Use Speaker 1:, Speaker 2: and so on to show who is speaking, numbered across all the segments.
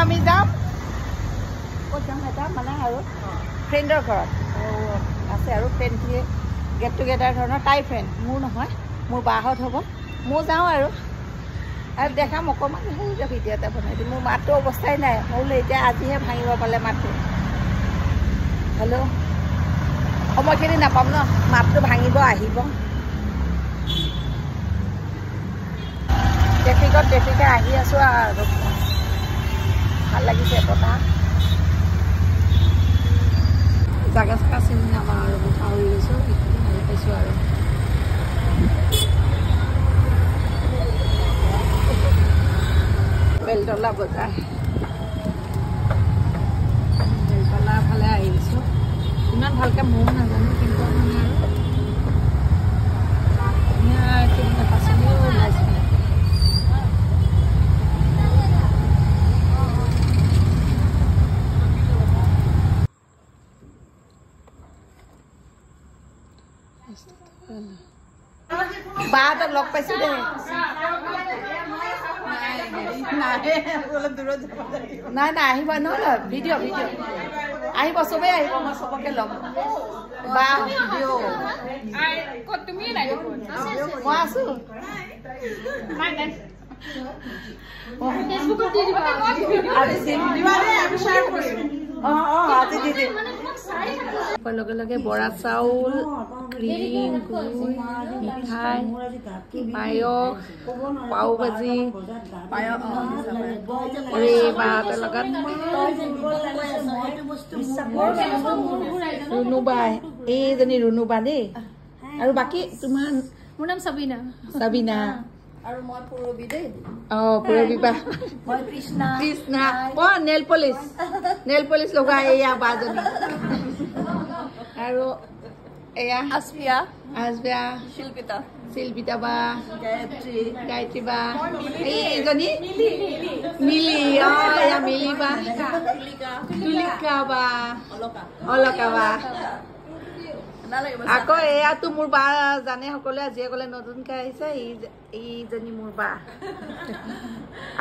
Speaker 1: আমি যাম ক'ত যাম এটা মানে আৰু ফ্ৰেণ্ডৰ ঘৰত আছে আৰু ফ্ৰেণ্ডখিনি গেট টুগেডাৰ ধৰণৰ তাই ফ্ৰেণ্ড মোৰ নহয় মোৰ বাহঁত হ'ব মই যাওঁ আৰু দেখাম অকণমান সৰুকৈ ভিডিঅ' এটা বনাই দিম মোৰ মাতটো অৱস্থাই নাই মই বোলো এতিয়া আজিহে ভাঙিব পালে মাতটো হেল্ল' সময়খিনি নাপাম ন মাতটো ভাঙিব আহিব ট্ৰেফিকে আহি আছোঁ আৰু ভাল লাগিছে বতাহ জাগা চাগা চিনি নাপাওঁ আৰু মই পাহৰি গৈছোঁ এইখিনি ভাল পাইছোঁ আৰু বেলতলা বজাৰ বেলতলা ফালে আহিছোঁ ইমান ভালকৈ ময়ো নাজানো কিন্তু মানে আৰু পাচলিও ওলাইছে বাহঁতক লগ পাইছোঁ দেই নাই নাই আহিব নহয় ভিডিঅ' আহিব চবেই আহিব মই চবকে ল'ম বা ভিডিঅ' মই আছোঁ লগে লগে বৰা চাউল ক্ৰীম গুড় মিঠাই পায়স পাও ভাজি বাহঁতৰ লগত ৰুণুবাই এইজনী ৰুণুবা দেই আৰু বাকী তোমাৰ
Speaker 2: মোৰ নাম সাবিনা
Speaker 1: আৰু মই পুৰবী দেই পুৰবী বা মই কৃষ্ণা নেল পলিচ লগা এয়া বাজনী আৰু এয়া
Speaker 2: আসফিয়া
Speaker 1: শিল্পিতা বা গায়ত্ৰী বা এইজনী মিলি এয়া মিলি বা তুলিকা বা অলকা বা আকৌ এয়াতো মোৰ বা জানে সকলোৱে যিসকলে নতুনকৈ আহিছে এইজনী মোৰ বা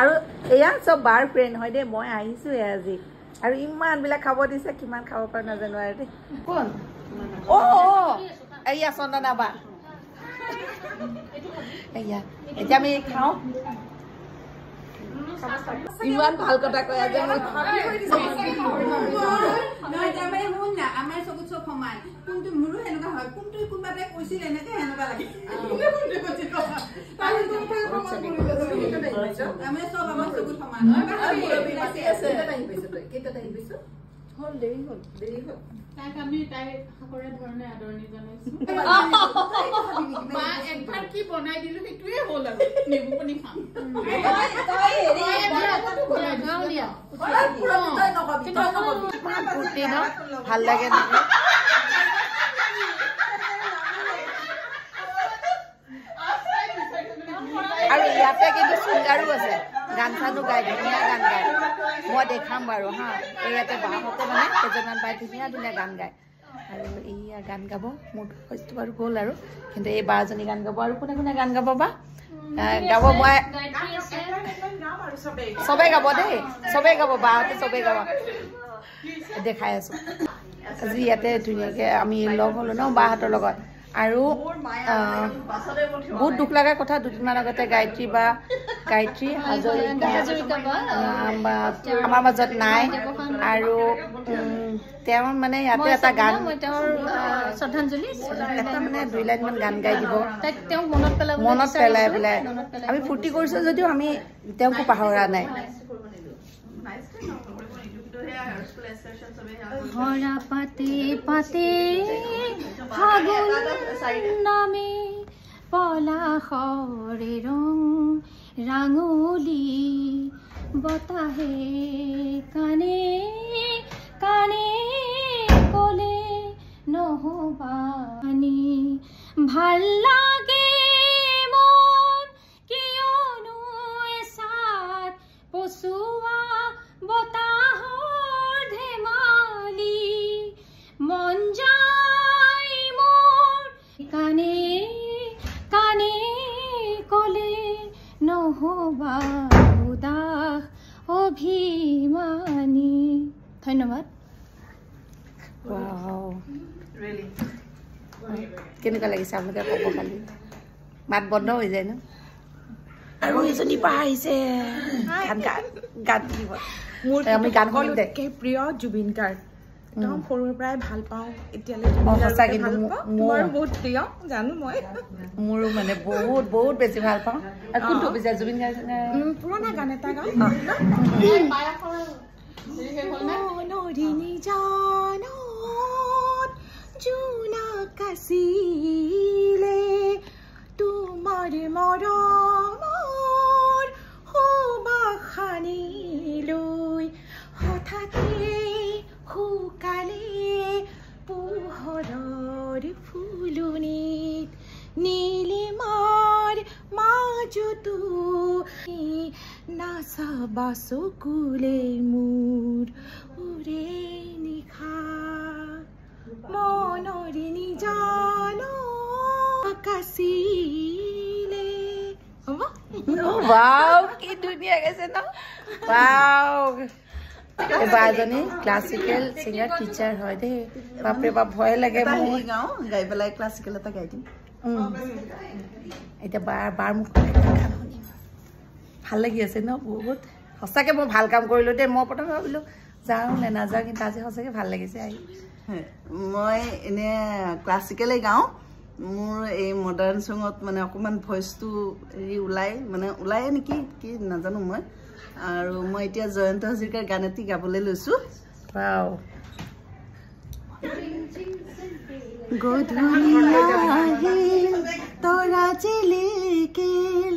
Speaker 1: আৰু এয়া চব বাৰ ফ্ৰেণ্ড হয় দেই মই আহিছোঁহে আজি আৰু ইমানবিলাক খাব দিছে কিমান খাব পাৰে নাজানো আৰু দেই কোন এয়া চন্দনা বা এয়া এতিয়া আমি খাওঁ ইমান ভাল কথা কৈ আছে ভাল লাগে আৰু ইয়াতে কিন্তু ছিংগাৰো আছে গান চানো গাই ধুনীয়া গান গায় মই দেখাম বাৰু হা ইয়াতে বাহঁতে মানে কেইজনমান বাই ধুনীয়া গান গায় আৰু এইয়া গান গাব মোৰ হয়তো বাৰু গ'ল আৰু কিন্তু এই বাজনী গান গাব আৰু কোনে গান গাব বা গাব মই চবেই গাব দেই চবেই গাব বাহঁতে চবেই গাব দেখাই আছোঁ আজি ইয়াতে ধুনীয়াকৈ আমি লগ হ'লোঁ ন বাহঁতৰ লগত আৰু বহুত দুখ লগা কথা দুদিনমান আগতে গায়ত্ৰী হাজৰিকা আমাৰ মাজত নাই আৰু তেওঁ মানে ইয়াতে এটা গান
Speaker 2: শ্ৰদ্ধাঞ্জলি
Speaker 1: এটা মানে 2 লাইনমান গান গাই দিব
Speaker 2: মনত পেলাই
Speaker 1: আমি ফূৰ্তি কৰিছোঁ যদিও আমি তেওঁকো পাহৰা নাই
Speaker 2: হৰা পাতে পাতে ফাগুন নামে পলাশৰে ৰং ৰাঙলী বতাহে কানে কানে কলে নহবানি ভাল লাগে মন কিয়নো এচাত পচুৱা বতাহৰ ধেমালি মন যায় মোৰ কানে কানে কলে নহবা উদাস অভিমান মানি ধন্যবাদ
Speaker 1: Wow. Really? কেনেকুৱা লাগিছে আপোনালোকে ক'ব খালি মাত বন্ধ হৈ যায় ন আৰু এজনী বা আহিছে গান দিব
Speaker 3: মোৰ
Speaker 1: আমি গান শুনিম দে
Speaker 3: প্ৰিয় জুবিন গাৰ্গ একদম সৰুৰ পৰাই ভাল পাওঁ এতিয়ালৈ
Speaker 1: সঁচা কিন্তু
Speaker 3: মোৰ বহুত প্ৰিয় জানো মই
Speaker 1: মোৰো মানে বহুত বহুত বেছি ভাল পাওঁ আৰু কোনটো বিচাৰ জুবিন গাৰ্গ
Speaker 3: পুৰণা গান এটা গাওঁ জুনা কাছিলে তোমাৰ মৰমৰ সুবাসনি লৈ হঠাতে শুকালে পোহৰৰ ফুলনিত নীলিমাৰ মাজতো নাচাবা চকুলে মোৰ উৰে নিশা মনৰি নিজান আকাশিলে
Speaker 1: Wow, কি ধুনীয়া গাইছে ন Wow. বাজনী ক্লাসিক্যাল সিঙ্গার টিচার হয় দে বাপরে বাপ ভয় লাগে মই গাও গাই পেলাই ক্লাসিক্যাল এটা গাই দিম এটা বাৰ মুখ ভাল লাগি আছে ন বহুত সঁচাকে মই ভাল কাম কৰিলো দে মই প্ৰথমে ভাবিলো যাওঁ নে নাযাওঁ কিন্তু আজি সঁচাকে ভাল লাগিছে আহি
Speaker 4: মই এনে ক্লাসিক্যালে গাওঁ মোৰ এই মডাৰ্ণ সংগত মানে অকমান ভয়েসটো এই ওলাই নেকি কি নাজানো মই আৰু মই এতিয়া জয়ন্ত হাজৰিকাৰ গান এটি গাবলৈ লৈছো
Speaker 1: ওয়াও
Speaker 4: গধূলি আহিল তৰা জিলিকিল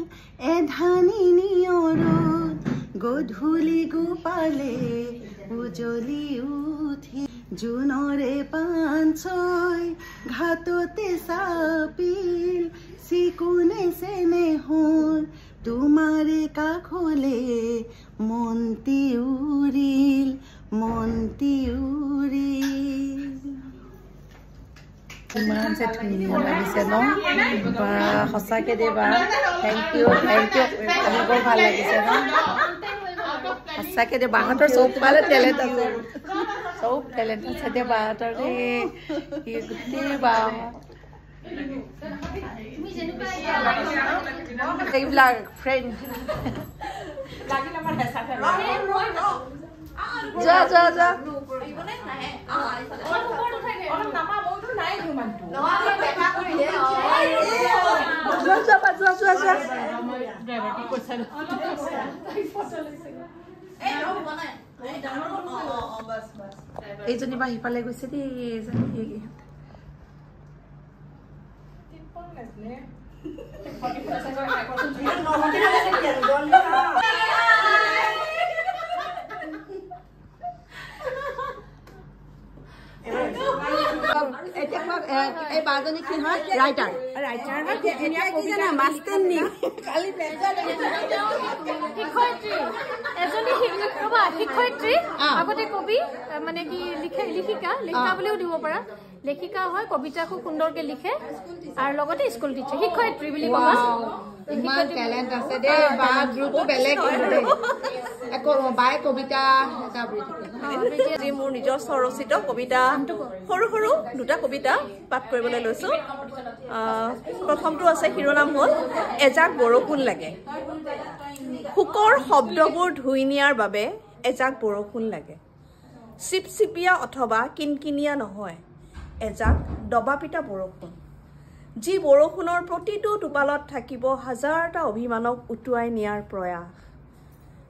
Speaker 4: এধানি নিয়ৰত গধূলি গোপালে উজলি উঠি জুনৰে পাঞ্চয় ঘাটতে চাপিল চিকুনে চেনেহৰ তোমাৰে কাষলে মন্তি উৰিল
Speaker 1: ইমান যে ধুনীয়া লাগিছে ন বা সঁচাকে দে বা থেংক ইউ আমি বৰ ভাল লাগিছে ন সঁচাকে দে বাহঁতৰ চব পালে টেলেণ্ট আছে চব টেলেণ্ট আছে দে বাহঁতৰ গোটেই বা এইবিলাক ফ্ৰেণ্ড যোৱা এইজনী বা সিফালে গৈছে দেই এই বাজনী কি হয় ৰাইটাৰ মাষ্টাৰ নি
Speaker 2: শিক্ষয়িত্ৰী আগতে কবি মানে কি লিখিকা বুলিও দিব পাৰা লেখিকা হয় কবিতা খুব সুন্দৰকে লিখে আৰু লগতে স্কুল টিচাৰ শিক্ষয়িত্ৰী বুলি কবা
Speaker 1: ইমান টেলেণ্ট আছে দে বা গ্ৰুপো বেলেগ বাই কবিতা
Speaker 5: আজি মোৰ নিজৰ স্বৰচিত কবিতা সৰু সৰু দুটা কবিতা পাঠ কৰিবলৈ লৈছো প্ৰথমটো আছে শিৰোনাম হ'ল এজাক বৰষুণ লাগে শুকৰ শব্দবোৰ ধুই নিয়াৰ বাবে এজাক বৰষুণ লাগে চিপচিপিয়া অথবা কিনকিনিয়া নহয় এজাক দবাপিটা বৰষুণ যি বৰষুণৰ প্ৰতিটো টোপালত থাকিব হাজাৰটা অভিমানক উটুৱাই নিয়াৰ প্ৰয়াস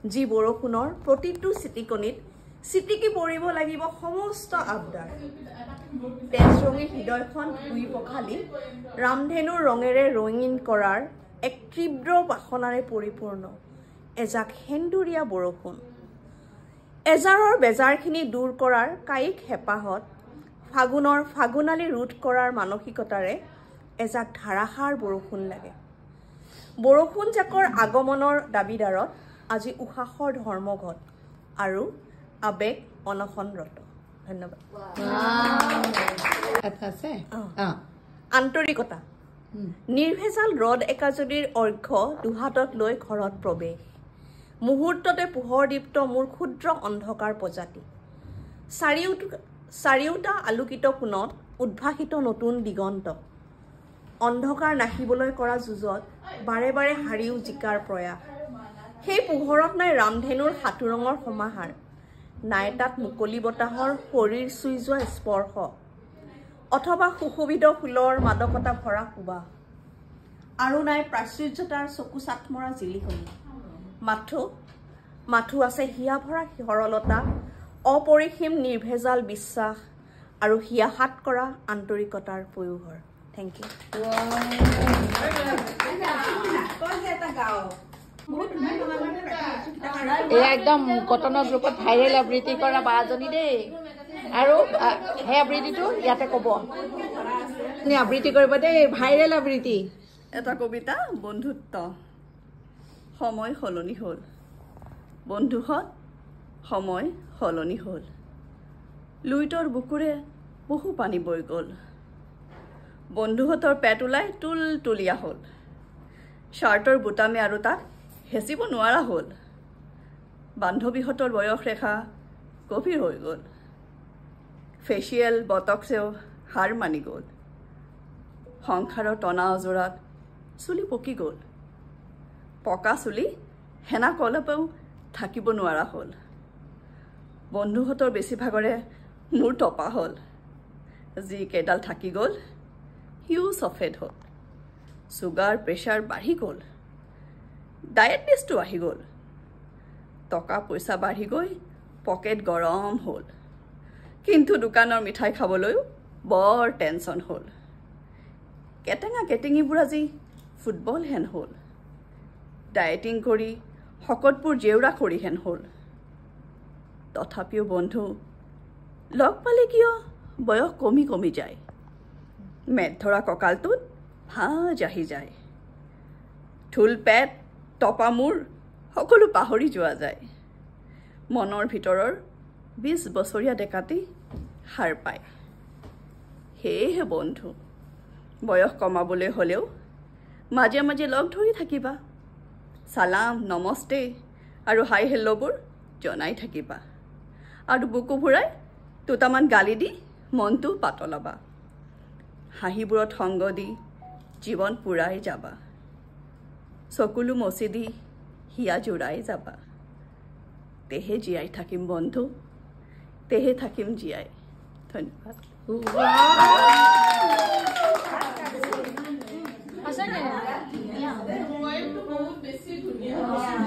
Speaker 5: যি বৰষুণৰ প্ৰতিটো চিটিকনিত চিটিকি পৰিব লাগিব সমস্ত আবদাৰ তেজৰঙী হৃদয়খন ধুই পখালি ৰামধেনুৰ ৰঙেৰে ৰঙীন কৰাৰ এক তীব্ৰ বাসনাৰে পৰিপূৰ্ণ এজাক সেন্দুৰীয়া বৰষুণ এজাৰৰ বেজাৰখিনি দূৰ কৰাৰ কায়িক হেঁপাহত ফাগুনৰ ফাগুনালী ৰোধ কৰাৰ মানসিকতাৰে এজাক ধাৰাসাৰ বৰষুণ লাগে বৰষুণ জাকৰ আগমনৰ দাবীদাৰত আজি উশাহৰ ধৰ্মঘট আৰু আবেগ অনশনৰত ধন্যবাদ আন্তৰিকতা নিৰ্ভেজাল ৰদ একাজুলিৰ অৰ্ঘ্য দুহাতত লৈ ঘৰত প্ৰৱেশ মুহূৰ্ততে পোহৰদীপ্ত মোৰ ক্ষুদ্ৰ অন্ধকাৰ প্ৰজাতি চাৰিওটা আলোকিত কোণত উদ্ভাসিত নতুন দিগন্ত অন্ধকাৰ নাহিবলৈ কৰা যুঁজত বাৰে বাৰে হাৰিও জিকাৰ প্ৰয়াস সেই পোহৰত নাই ৰামধেনুৰ সাতুৰঙৰ সমাহাৰ নাই তাত মুকলি বতাহৰ শৰীৰ চুই যোৱা স্পৰ্শ অথবা সুশোভিত ফুলৰ মাদকতা ভৰা সুবাস আৰু নাই প্ৰাচুৰ্যতাৰ চকু চাট মৰা জিলিকনি মাথো আছে হিয়া ভৰা সৰলতা অপৰিসীম নিৰ্ভেজাল বিশ্বাস আৰু হিয়া হাত কৰা আন্তৰিকতাৰ পয়োভৰ থেংক ইউ
Speaker 1: এয়া একদম কটনৰ গ্ৰুপত ভাইৰেল আবৃত্তি কৰা বাজনী দেই আৰু সেই আবৃত্তিটো ইয়াতে ক'ব আবৃত্তি কৰিব দেই ভাইৰেল আবৃত্তি
Speaker 4: এটা কবিতা বন্ধুত্ব সময় সলনি হ'ল বন্ধুহঁত সময় সলনি হ'ল লুইতৰ বুকুৰে বহু পানী বৈ গ'ল বন্ধুহঁতৰ পেট ওলাই তুলীয়া হ'ল শ্বাৰ্টৰ বুটামে আৰু তাক হেঁচিব নোৱাৰা হ'ল বান্ধৱীহঁতৰ বয়স ৰেখা গভীৰ হৈ গ'ল ফেচিয়েল বটক্সেও হাৰ মানি গ'ল সংসাৰৰ টনা অজোৰাত চুলি পকি গ'ল পকা চুলি হেনা কলপেও থাকিব নোৱাৰা হ'ল বন্ধুহঁতৰ বেছিভাগৰে মোৰ টপা হ'ল যি কেইডাল থাকি গ'ল সিও চফেদ হ'ল চুগাৰ প্ৰেছাৰ বাঢ়ি গ'ল ডায়েবেটিছটো আহি গ'ল টকা পইচা বাঢ়ি গৈ পকেট গৰম হ'ল কিন্তু দোকানৰ মিঠাই খাবলৈও বৰ টেনশ্যন হ'ল কেটেঙিবোৰ আজি ফুটবল হেন হ'ল ডায়েটিং কৰি শকতবোৰ জেউৰা খৰি হেন হ'ল তথাপিও বন্ধু লগ পালে কিয় বয়স কমি যায় মেদ ধৰা কঁকালটোত ভাঁজ আহি যায় ঢোল পেট টপা মূৰ সকলো পাহৰি যোৱা যায় মনৰ ভিতৰৰ 20 বছৰীয়া ডেকাটি সাৰ পায় সেয়েহে বন্ধু বয়স কমাবলৈ হ'লেও মাজে মাজে লগ ধৰি থাকিবা সালাম নমস্তে আৰু হাই হেল্ল'বোৰ জনাই থাকিবা আৰু বুকু ভুৰাই দুটামান গালি দি মনটো পাতলাবা হাঁহিবোৰত সংগ দি জীৱন পুৰাই যাবা চকুলো মচি দি হিয়া জোৰাই যাবা তেহে জীয়াই থাকিম বন্ধু তেহে থাকিম জীয়াই ধন্যবাদ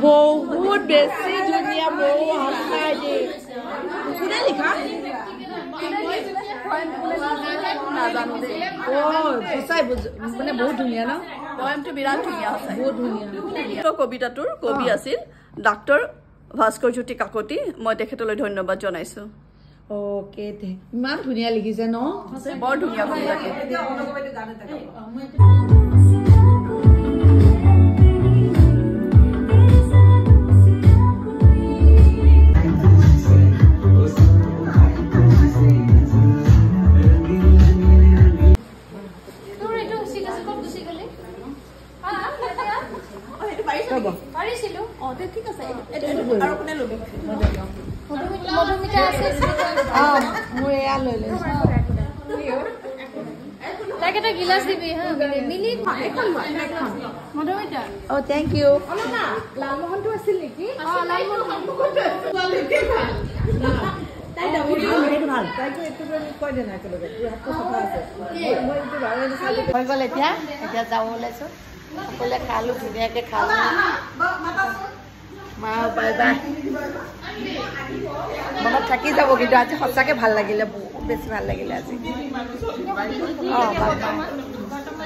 Speaker 1: বহুত বেছি ধুনীয়া বহুত সঁচাই দেই কোনে লিখা সঁচাই মানে বহুত ধুনীয়া ন
Speaker 4: পয়েমটো বিৰাট ধুনীয়া সঁচাই
Speaker 1: বহুত ধুনীয়া
Speaker 4: কবিতাটোৰ কবি আছিল ডাক্তৰ ভাস্কৰ জ্যোতি কাকতি মই তেখেতলৈ ধন্যবাদ জনাইছোঁ
Speaker 1: অ'কে ইমান ধুনীয়া লিখিছে ন
Speaker 4: বৰ ধুনীয়া কবিতাটো
Speaker 1: মোৰ এয়া লৈ লৈছো
Speaker 2: তাক এটা গিলাচ দিবি হা মিলি মধুমিতা
Speaker 1: অ থেংক ইউ
Speaker 2: লালমোহনটো আছিল নেকি
Speaker 1: হৈ গ'ল এতিয়া যাব ওলাইছো সকলোৱে খালো ধুনীয়াকে খালো মা বাই বাই মনত থাকি যাব কিন্তু আজি সঁচাকে ভাল লাগিলে বহুত বেছি ভাল লাগিলে আজি বাই বাই